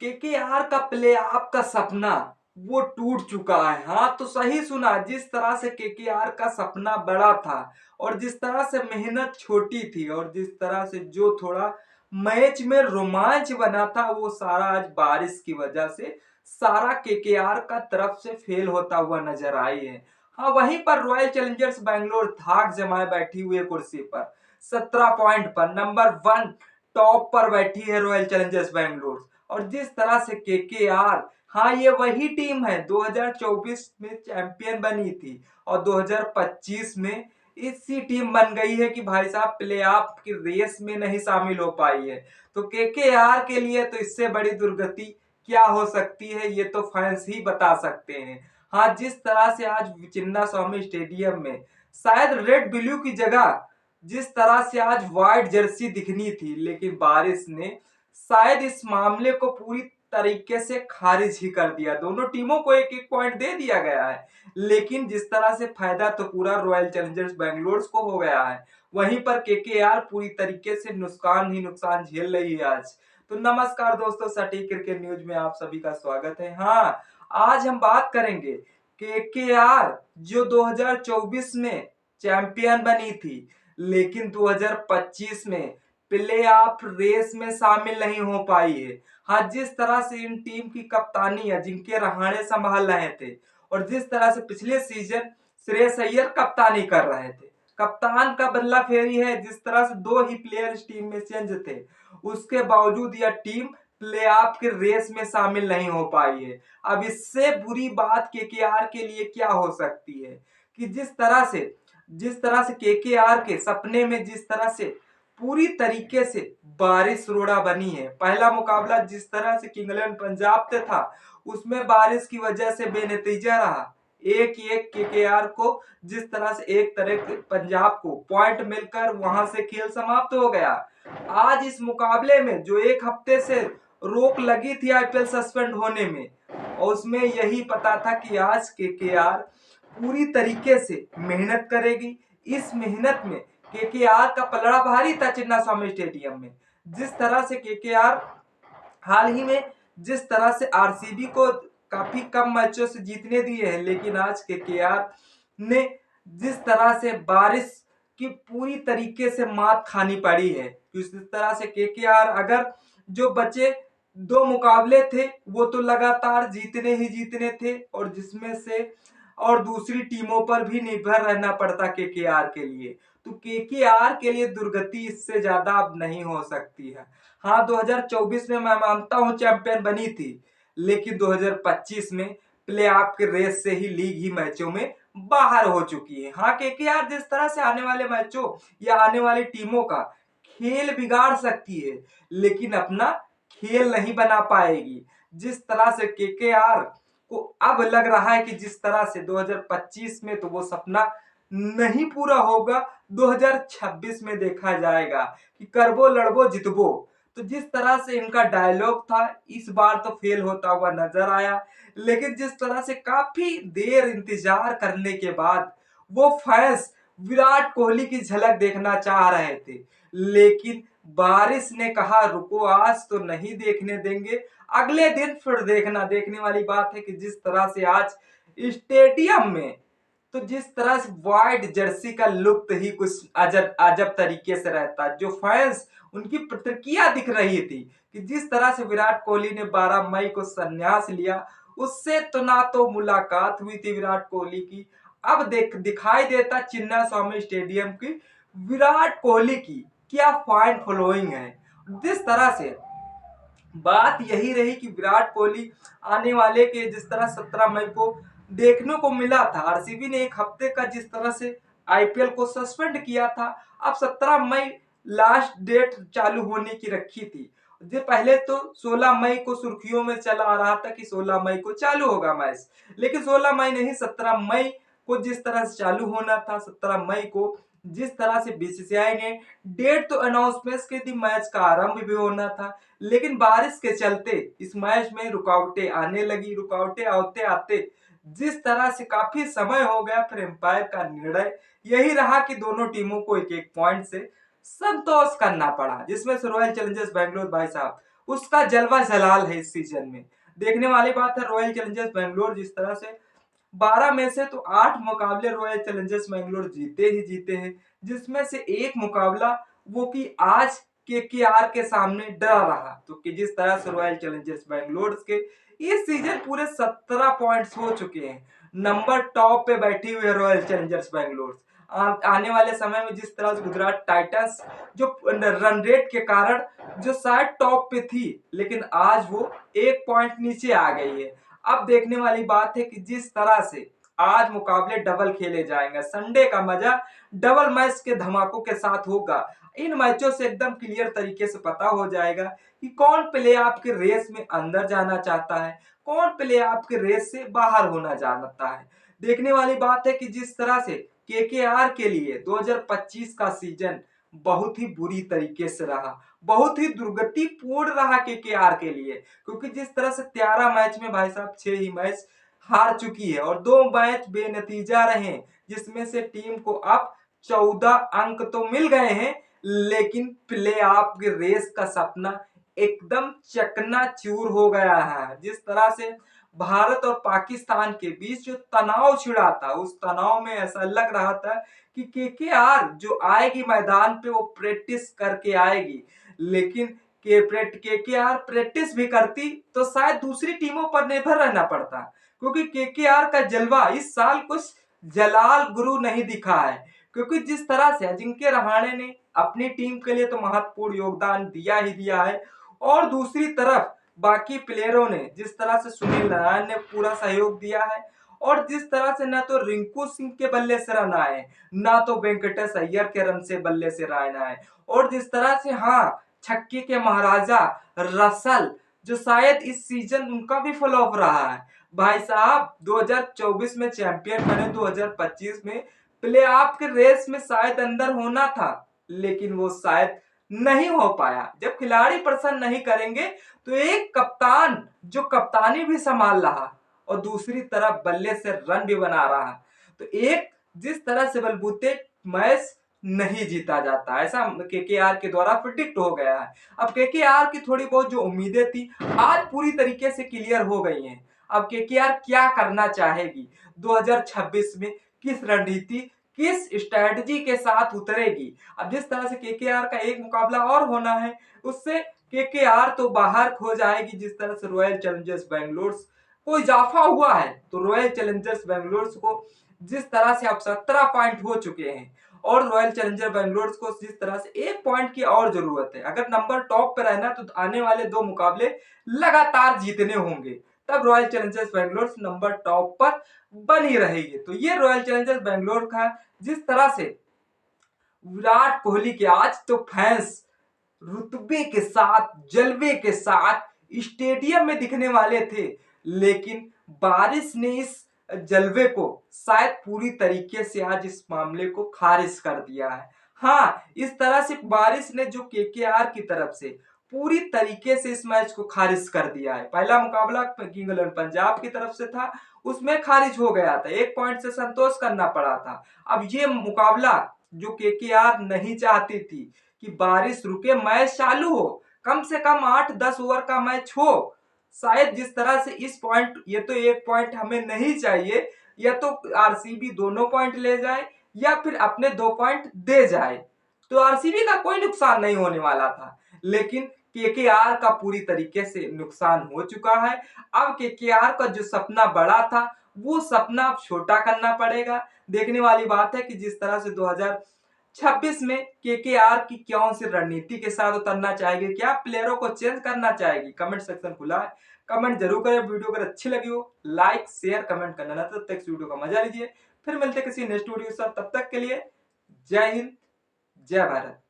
KKR का play of का सपना वो टूट चुका है। हाँ तो सही सुना, जिस तरह से केकेआर का सपना बड़ा था और जिस तरह से मेहनत छोटी थी और जिस तरह से जो थोड़ा मैच में रोमांच बना था वो सारा आज बारिश की वजह से सारा केकेआर का तरफ से फेल होता हुआ नजर आई है। हाँ वहीं पर रॉयल चैलेंजर्स बैंगलोर धाक जमाए बैठी हुई है कुर्सी पर 17 पॉइंट पर नंबर 1 टॉप पर बैठी है रॉयल चैलेंजर्स बैंगलोर। और जिस तरह से केकेआर, हाँ ये वही टीम है 2024 में चैंपियन बनी थी और 2025 में इसी टीम बन गई है कि भाई साहब प्लेऑफ की रेस में नहीं शामिल हो पाई है। तो केकेआर के लिए तो इससे बड़ी दुर्गति क्या हो सकती है ये तो फैंस ही बता सकते हैं। हाँ जिस तरह से आज चिन्ना स्वामी स्टेडियम में शायद रेड ब्लू की जगह जिस तरह से आज व्हाइट जर्सी दिखनी थी, लेकिन बारिश ने शायद इस मामले को पूरी तरीके से खारिज ही कर दिया। दोनों टीमों को एक एक पॉइंट दे दिया गया है, लेकिन जिस तरह से फायदा तो पूरा रॉयल चैलेंजर्स बैंगलोर को हो गया है, वहीं पर केकेआर पूरी तरीके से नुकसान ही नुकसान झेल रही है आज। तो नमस्कार दोस्तों, सटीक क्रिकेट न्यूज में आप सभी का स्वागत है। हाँ आज हम बात करेंगे केकेआर जो 2024 में चैंपियन बनी थी, लेकिन 2025 में प्ले ऑफ रेस में शामिल नहीं हो पाई है। हाँ जिस तरह से इन टीम की कप्तानी अजिंक्य रहाणे संभाल रहे थे और जिस तरह से पिछले सीजन श्रेयस अय्यर कप्तानी कर रहे थे, कप्तान का बदला फेरी है। जिस तरह से दो ही प्लेयर इस टीम में चेंज थे, उसके बावजूद यह टीम प्ले ऑफ के रेस में शामिल नहीं हो पाई है। अब इससे बुरी बात केकेआर के लिए क्या हो सकती है कि जिस तरह से केकेआर के सपने में जिस तरह से पूरी तरीके से बारिश रोड़ा बनी है। पहला मुकाबला जिस तरह से किंगलैंड पंजाब से था, उसमें बारिश की वजह से बेनतीजा रहा। एक एक केकेआर को जिस तरह से एक तरह के पंजाब को पॉइंट मिलकर वहां से खेल समाप्त हो गया। आज इस मुकाबले में जो एक हफ्ते से रोक लगी थी आईपीएल सस्पेंड होने में, और उसमें यही पता था कि आज केकेआर पूरी तरीके से मेहनत करेगी। इस मेहनत में केकेआर का पलड़ा भारी था चिन्ना स्वामी स्टेडियम में। जिस तरह से केकेआर हाल ही में जिस तरह से आरसीबी को काफी कम मैचों से जीतने दिए हैं, लेकिन आज केकेआर ने जिस तरह से बारिश की पूरी तरीके से मात खानी पड़ी है। इस तरह से केकेआर अगर जो बचे दो मुकाबले थे वो तो लगातार जीतने ही जीतने थे, और जिसमें से और दूसरी टीमों पर भी निर्भर रहना पड़ता केकेआर के लिए। तो केकेआर के लिए दुर्गति इससे ज्यादा अब नहीं हो सकती है। हाँ 2024 में मैं मानता हूं चैंपियन बनी थी, लेकिन 2025 में प्ले ऑफ के रेस से ही लीग ही मैचों में बाहर हो चुकी है। हाँ केकेआर जिस तरह से आने वाले मैचों या आने वाली टीमों का खेल बिगाड़ सकती है, लेकिन अपना खेल नहीं बना पाएगी। जिस तरह से केकेआर को अब लग रहा है कि जिस तरह से 2025 में तो वो सपना नहीं पूरा होगा, 2026 में देखा जाएगा कि करबो लड़बो जितबो। तो जिस तरह से इनका डायलॉग था इस बार तो फेल होता हुआ नजर आया, लेकिन जिस तरह से काफी देर इंतजार करने के बाद वो फैंस विराट कोहली की झलक देखना चाह रहे थे, लेकिन बारिश ने कहा रुको आज तो नहीं देखने देंगे, अगले दिन फिर देखना। देखने वाली बात है कि जिस तरह से आज स्टेडियम में तो जिस तरह से व्हाइट जर्सी का लुक ही कुछ अजब अजब तरीके से रहता, जो फैंस उनकी प्रतिक्रिया दिख रही थी कि जिस तरह से विराट कोहली ने 12 मई को संन्यास लिया, उससे तो ना तो मुलाकात हुई थी विराट कोहली की। अब दिखाई देता चिन्ना स्वामी स्टेडियम की विराट कोहली की क्या फैन फॉलोइंग है। जिस तरह से बात यही रही कि विराट कोहली आने वाले के जिस तरह 17 मई को देखने को मिला था, आरसीबी ने एक हफ्ते का जिस तरह से आईपीएल को सस्पेंड किया था, अब 17 मई लास्ट डेट चालू होने की रखी थी। जो पहले तो 16 मई को सुर्खियों में चला आ रहा था कि 16 मई को चालू होगा मैच, लेकिन 16 मई नहीं 17 मई को जिस तरह से चालू होना था, 17 मई को जिस तरह से बीसीसीआई ने डेट तो अनाउंसमेंट की थी, मैच का आरंभ भी होना था, लेकिन बारिश के चलते इस मैच में रुकावटें आने लगी। रुकावटें आते आते जिस तरह से काफी समय हो गया, फिर एम्पायर का निर्णय यही रहा कि दोनों टीमों को एक एक पॉइंट से संतोष करना पड़ा, जिसमें से रॉयल चैलेंजर्स बैंगलोर भाई साहब उसका जलवा जलाल है इस सीजन में। देखने वाली बात है रॉयल चैलेंजर्स बैंगलोर जिस तरह से 12 में से तो 8 मुकाबले रॉयल चैलेंजर्स बैंगलोर जीते ही जीते हैं, जिसमें से एक मुकाबला वो कि आज केकेआर के सामने डरा रहा। तो कि जिस तरह से रॉयल चैलेंजर्स बैंगलोर के इस सीजन पूरे 17 पॉइंट्स हो चुके हैं, नंबर टॉप पे बैठी हुई है रॉयल चैलेंजर्स बैंगलोर। आने वाले समय में जिस तरह से गुजरात टाइटंस जो रन रेट के कारण जो शायद टॉप पे थी, लेकिन आज वो 1 पॉइंट नीचे आ गई है। अब देखने वाली बात है कि जिस तरह से आज मुकाबले डबल खेले जाएंगे, संडे का मजा डबल मैच के धमाकों के साथ होगा। इन मैचों से एकदम क्लियर तरीके से पता हो जाएगा कि कौन प्ले आपके रेस में अंदर जाना चाहता है, कौन प्ले आपके रेस से बाहर होना चाहता है। देखने वाली बात है कि जिस तरह से केकेआर के लिए 2025 का सीजन बहुत ही बुरी तरीके से रहा, बहुत ही दुर्गतिपूर्ण रहा केकेआर के लिए, क्योंकि जिस तरह से 13 मैच में भाई साहब 6 ही मैच हार चुकी है और 2 मैच बेनतीजा रहे, जिसमें से टीम को अब 14 अंक तो मिल गए हैं, लेकिन प्ले ऑफ के रेस का सपना एकदम चकनाचूर हो गया है। जिस तरह से भारत और पाकिस्तान के बीच जो तनाव छिड़ा था, उस तनाव में ऐसा लग रहा था कि केकेआर जो आएगी मैदान पे वो प्रैक्टिस करके आएगी, लेकिन केकेआर प्रैक्टिस भी करती तो शायद दूसरी टीमों पर निर्भर रहना पड़ता, क्योंकि केकेआर का जलवा इस साल कुछ जलाल गुरु नहीं दिखा है। क्योंकि जिस तरह से अजिंक्य रहाणे ने अपनी टीम के लिए तो महत्वपूर्ण योगदान दिया ही दिया है, और दूसरी तरफ बाकी प्लेयरों ने जिस तरह से सुनील नारायण ने पूरा सहयोग दिया है, और जिस तरह से ना तो रिंकू सिंह के बल्ले से रन आए, ना तो वेंकटेश अय्यर के रन से बल्ले से रन आए, और जिस तरह से हाँ छक्के के महाराजा रसल जो शायद इस सीजन उनका भी फ्लॉप रहा है। भाई साहब 2024 में चैंपियन बने, 2025 में प्ले ऑफ के रेस में शायद अंदर होना था, लेकिन वो शायद नहीं हो पाया। जब खिलाड़ी प्रसन्न नहीं करेंगे तो एक कप्तान जो कप्तानी भी संभाल रहा और दूसरी तरफ बल्ले से रन भी बना रहा, तो एक जिस तरह से बलबूते मैच नहीं जीता जाता, ऐसा केकेआर के द्वारा प्रिडिक्ट हो गया है। अब केकेआर की थोड़ी बहुत जो उम्मीदें थी आज पूरी तरीके से क्लियर हो गई हैं। अब केकेआर क्या करना चाहेगी 2026 में, किस रणनीति किस स्ट्रेटजी के साथ उतरेगी। अब जिस तरह से केकेआर का एक मुकाबला और होना है, उससे केकेआर तो बाहर खो जाएगी। जिस तरह से रॉयल चैलेंजर्स बैंगलोर को इजाफा हुआ है, तो रॉयल चैलेंजर्स बैंगलोर को जिस तरह से अब 17 पॉइंट हो चुके हैं, और रॉयल चैलेंजर बैंगलोर को जिस तरह से 1 पॉइंट की और जरूरत है। अगर नंबर टॉप पे रहना तो आने वाले 2 मुकाबले लगातार जीतने होंगे, तब royal Challengers Bangalore number top पर बनी रहेगी। तो ये रॉयल चैलेंजर्स बैंगलोर का जिस तरह से विराट कोहली के आज तो फैंस रुतबे के साथ जलवे के साथ स्टेडियम में दिखने वाले थे, लेकिन बारिश ने इस जलवे को शायद पूरी तरीके से आज इस मामले को खारिज कर दिया है। हाँ, इस तरह से बारिश ने जो केकेआर की तरफ से पूरी तरीके से इस मैच को खारिज कर दिया है। पहला मुकाबला किंग इलेवन पंजाब की तरफ से था, उसमें खारिज हो गया था, 1 पॉइंट से संतोष करना पड़ा था। अब ये मुकाबला जो केकेआर नहीं चाहती थी कि बारिश रुके, मैच चालू हो, कम से कम 8-10 ओवर का मैच हो, शायद जिस तरह से इस पॉइंट, ये तो 1 पॉइंट हमें नहीं चाहिए, या तो आरसीबी दोनों पॉइंट ले जाए या फिर अपने 2 पॉइंट दे जाए, तो आरसीबी का कोई नुकसान नहीं होने वाला था। लेकिन केकेआर का पूरी तरीके से नुकसान हो चुका है। अब केकेआर का जो सपना बड़ा था वो सपना अब छोटा करना पड़ेगा। देखने वाली बात है कि जिस तरह से 2026 में केकेआर की कौन सी रणनीति के साथ उतरना चाहेगी, क्या प्लेयरों को चेंज करना चाहेगी। कमेंट सेक्शन खुला है, कमेंट जरूर करें। वीडियो अगर अच्छी लगी हो लाइक शेयर कमेंट करना ना, तब तक इस वीडियो का मजा लीजिए। फिर मिलते किसी नेक्स्ट वीडियो के साथ, तब तक के लिए जय हिंद जय भारत।